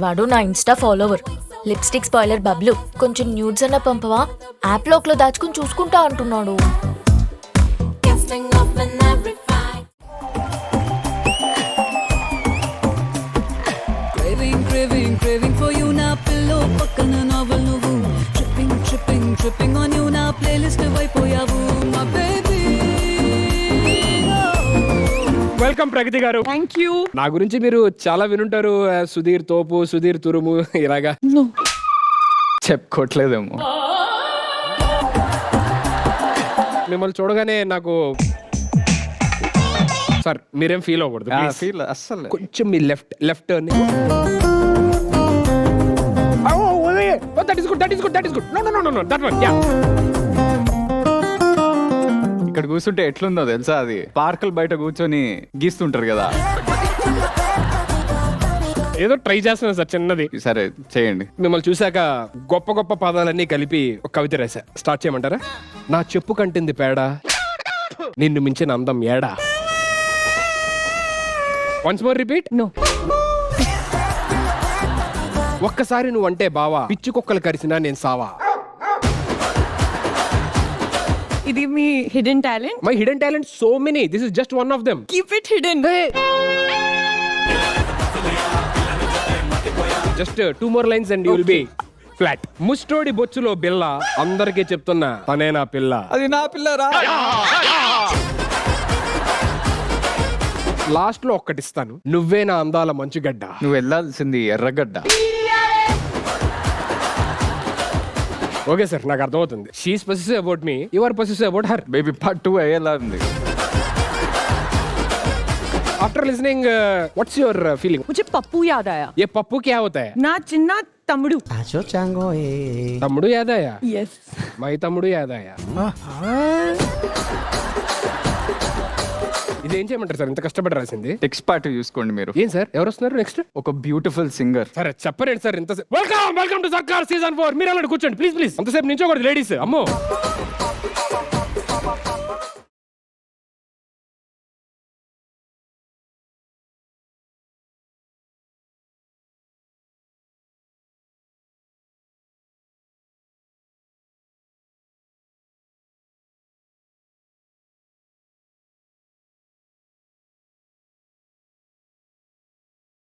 వాడు నా Insta follower. Lipstick spoiler Bablu, కొంచెం న్యూడ్స్ అన్న పంపవా, యాప్ లోక్ లో దాచుకుని చూసుకుంటా అంటున్నాడు. Craving for you na pillow pakkana novel nuvu tripping on you na playlist అయిపోయావు my baby. వెల్కమ్ ప్రగతి గారు. Thank you. నా గురించి మీరు చాలా వినుంటారు, సుధీర్ తోపు, సుధీర్ తురుము ఇలాగా. చెప్పుకోవట్లేదేమో. మిమ్మల్ని చూడగానే నాకు సార్ మీరేం ఫీల్ అవ్వకూడదు ఫీల్ అస్సలు. కొంచెం మీ లెఫ్ట్ ఇక్కడ కూర్చుంటే ఎట్లుందో తెలుసా, అది పార్కులు బయట కూర్చొని గీస్తుంటారు కదా. ఏదో ట్రై చేస్తున్నాను సార్ చిన్నది. సరే చేయండి. మిమ్మల్ని చూశాక గొప్ప గొప్ప పదాలన్నీ కలిపి ఒక కవిత రాశా. స్టార్ట్ చేయమంటారా? నా చెప్పు కంటింది పేడ, నిన్ను మించిన అందం ఏడా. Once more repeat. నో. ఒక్కసారి నువ్వు అంటే బావా, పిచ్చి కుక్కలు కరిసినా నేను సావా. ఇది మీ hidden talent. My hidden talent so many, this is just one of them. Keep it hidden. జస్ట్ 2 more lines and you will be flat. ముస్టోడి బొచ్చులో బిల్ల, అందరికీ చెప్తున్నా తనే నా పిల్ల. అది నా పిల్లరా. లాస్ట్ లో ఒక్కటిస్తాను, నువ్వే నా అందాల మంచుగడ్డ. నువ్వు వెళ్ళాల్సింది ఎర్రగడ్డ. ఓకే సార్, నాకు అర్థమవుతుంది. She is possessive about me, you are possessive about her. Baby part 2 అయ్యేలా ఉంది. After listening what's your feeling? मुझे पप्पू याद आया. ये पप्पू क्या होता है? ना चिन्ना तमड़ू. तम्मुडू याद आया? यस. మై తమ్ముడు యాద్ ఆయా. ఇది ఏం చేయమంటారు సార్, ఇంత కష్టపడి రాసింది? టెక్స్ట్ పార్ట్ చూసుకోండి మీరు. ఏం సార్, ఎవరు వస్తున్నారు నెక్స్ట్? ఒక బ్యూటిఫుల్ సింగర్. సరే చెప్పరేంటి సార్ ఇంత. వెల్కమ్ టు సర్కార్ సీజన్ 4. మీరు అలాంటి కూర్చోండి ప్లీజ్. అంతసేపు నించోకూడదు లేడీస్. అమ్మో.